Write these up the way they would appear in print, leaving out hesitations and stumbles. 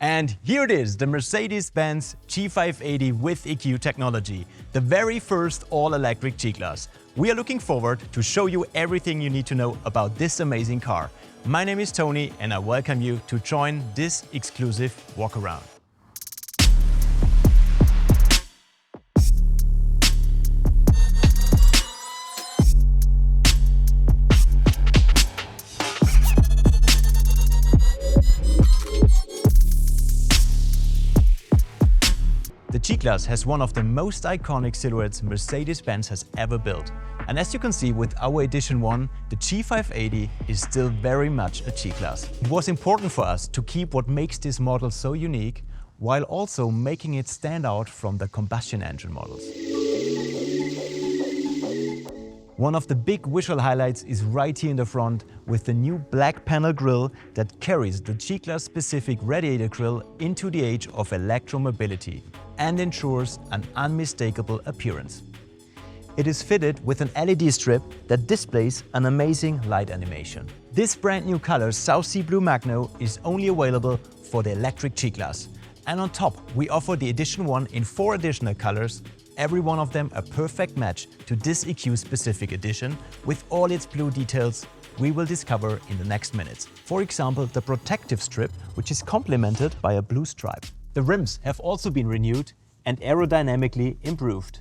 And here it is, the Mercedes-Benz G580 with EQ Technologie, the very first all-electric G-Class. We are looking forward to show you everything you need to know about this amazing car. My name is Tony and I welcome you to join this exclusive walk-around. The G-Class has one of the most iconic silhouettes Mercedes-Benz has ever built. And as you can see with our Edition 1, the G580 is still very much a G-Class. It was important for us to keep what makes this model so unique, while also making it stand out from the combustion engine models. One of the big visual highlights is right here in the front with the new black panel grille that carries the G-Class specific radiator grille into the age of electromobility and ensures an unmistakable appearance. It is fitted with an LED strip that displays an amazing light animation. This brand new color, South Sea Blue Magno, is only available for the electric G-Class. And on top, we offer the Edition 1 in 4 additional colors, every one of them a perfect match to this EQ specific edition with all its blue details we will discover in the next minutes. For example, the protective strip, which is complemented by a blue stripe. The rims have also been renewed and aerodynamically improved.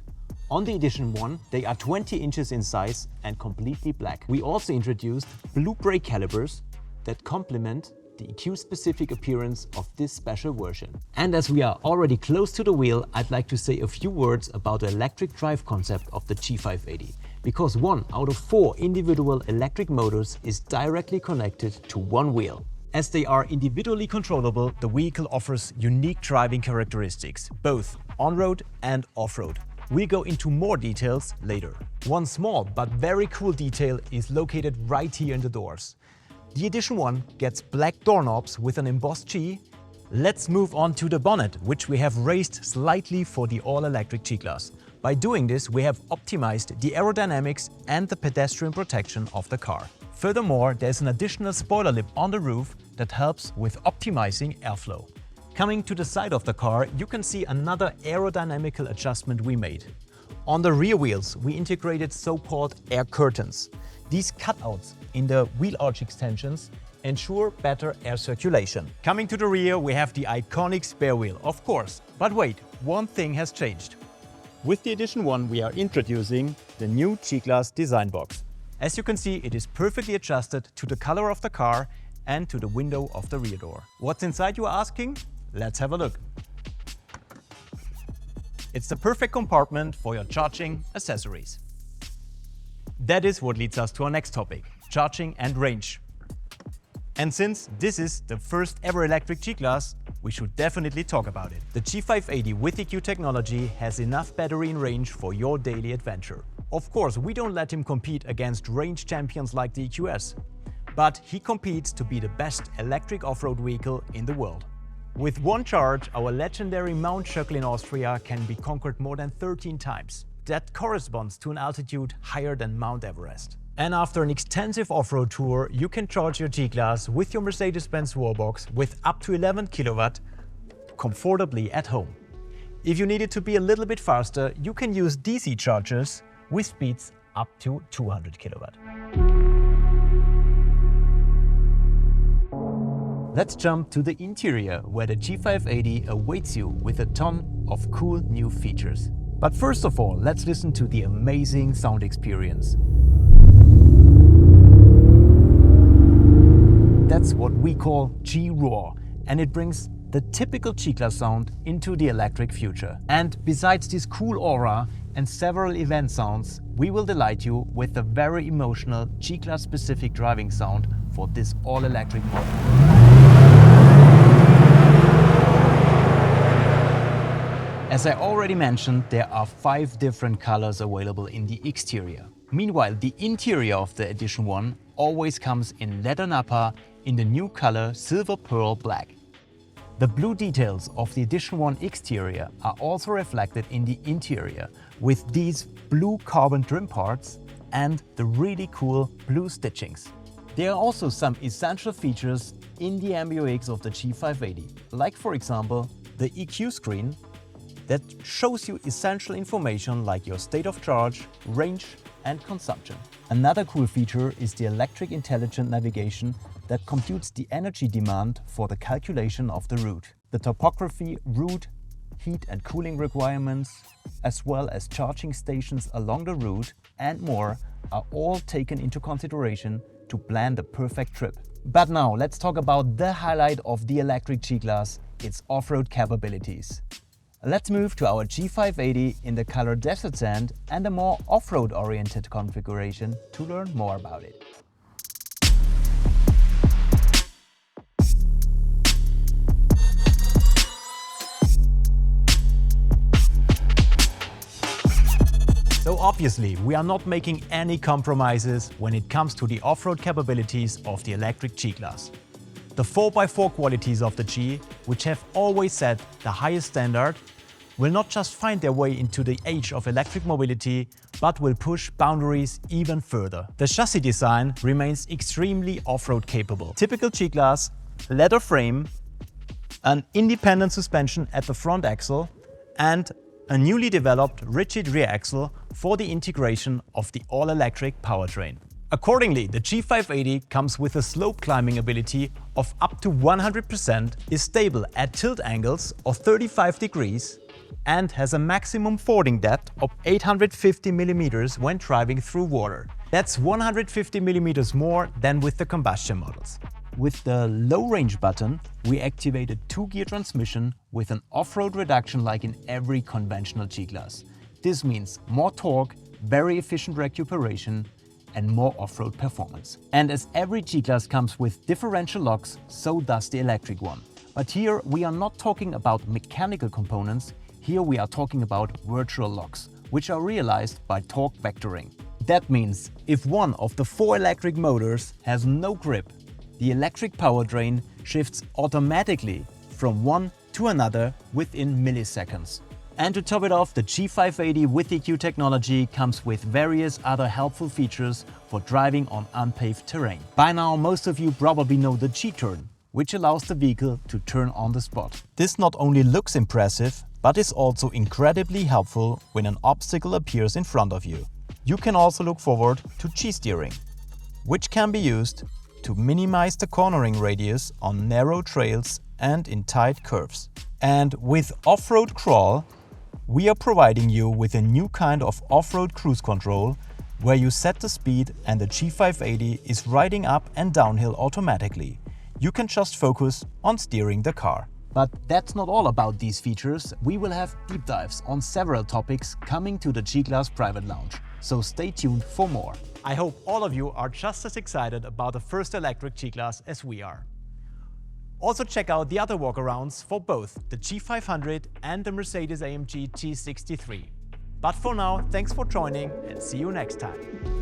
On the Edition 1, they are 20 inches in size and completely black. We also introduced blue brake calipers that complement the EQ-specific appearance of this special version. And as we are already close to the wheel, I'd like to say a few words about the electric drive concept of the G580. Because 1 out of 4 individual electric motors is directly connected to one wheel. As they are individually controllable, the vehicle offers unique driving characteristics, both on-road and off-road. We'll go into more details later. One small but very cool detail is located right here in the doors. The Edition 1 gets black doorknobs with an embossed G. Let's move on to the bonnet, which we have raised slightly for the all-electric G-Class. By doing this, we have optimized the aerodynamics and the pedestrian protection of the car. Furthermore, there's an additional spoiler lip on the roof that helps with optimizing airflow. Coming to the side of the car, you can see another aerodynamical adjustment we made. On the rear wheels, we integrated so-called air curtains. These cutouts in the wheel arch extensions ensure better air circulation. Coming to the rear, we have the iconic spare wheel, of course. But wait, one thing has changed. With the Edition 1, we are introducing the new G-Class design box. As you can see, it is perfectly adjusted to the color of the car and to the window of the rear door. What's inside, you are asking? Let's have a look. It's the perfect compartment for your charging accessories. That is what leads us to our next topic, charging and range. And since this is the first ever electric G-Class, we should definitely talk about it. The G580 with EQ Technologie has enough battery and range for your daily adventure. Of course, we don't let him compete against range champions like the EQS, but he competes to be the best electric off-road vehicle in the world. With one charge, our legendary Mount Schöckl in Austria can be conquered more than 13 times. That corresponds to an altitude higher than Mount Everest. And after an extensive off-road tour, you can charge your G-Class with your Mercedes-Benz wallbox with up to 11 kW comfortably at home. If you need it to be a little bit faster, you can use DC chargers with speeds up to 200 kW. Let's jump to the interior, where the G580 awaits you with a ton of cool new features. But first of all, let's listen to the amazing sound experience. That's what we call G-Roar, and it brings the typical G-Class sound into the electric future. And besides this cool aura and several event sounds, we will delight you with the very emotional G-Class specific driving sound for this all-electric model. As I already mentioned, there are 5 different colors available in the exterior. Meanwhile, the interior of the Edition 1 always comes in leather nappa in the new color Silver Pearl Black. The blue details of the Edition 1 exterior are also reflected in the interior with these blue carbon trim parts and the really cool blue stitchings. There are also some essential features in the MBUX of the G580, like for example the EQ screen that shows you essential information like your state of charge, range and consumption. Another cool feature is the electric intelligent navigation that computes the energy demand for the calculation of the route. The topography, route, heat and cooling requirements, as well as charging stations along the route and more are all taken into consideration to plan the perfect trip. But now let's talk about the highlight of the electric G-Class, its off-road capabilities. Let's move to our G580 in the color Desert Sand and a more off-road oriented configuration to learn more about it. So obviously, we are not making any compromises when it comes to the off-road capabilities of the electric G-Class. The 4x4 qualities of the G, which have always set the highest standard, will not just find their way into the age of electric mobility, but will push boundaries even further. The chassis design remains extremely off-road capable. Typical G-Class, leather frame, an independent suspension at the front axle, and a newly developed rigid rear axle for the integration of the all-electric powertrain. Accordingly, the G580 comes with a slope climbing ability of up to 100%, is stable at tilt angles of 35 degrees, and has a maximum fording depth of 850 mm when driving through water. That's 150 mm more than with the combustion models. With the low range button, we activate a 2-gear transmission with an off-road reduction like in every conventional G-Class. This means more torque, very efficient recuperation and more off-road performance. And as every G-Class comes with differential locks, so does the electric one. But here we are not talking about mechanical components, here we are talking about virtual locks, which are realized by torque vectoring. That means if one of the 4 electric motors has no grip, the electric powertrain shifts automatically from one to another within milliseconds. And to top it off, the G580 with EQ Technologie comes with various other helpful features for driving on unpaved terrain. By now, most of you probably know the G-turn, which allows the vehicle to turn on the spot. This not only looks impressive, but is also incredibly helpful when an obstacle appears in front of you. You can also look forward to G-steering, which can be used to minimize the cornering radius on narrow trails and in tight curves. And with Off-Road Crawl, we are providing you with a new kind of off-road cruise control where you set the speed and the G580 is riding up and downhill automatically. You can just focus on steering the car. But that's not all about these features. We will have deep dives on several topics coming to the G-Class Private Lounge. So stay tuned for more. I hope all of you are just as excited about the first electric G-Class as we are. Also check out the other walkarounds for both the G500 and the Mercedes-AMG G63. But for now, thanks for joining and see you next time.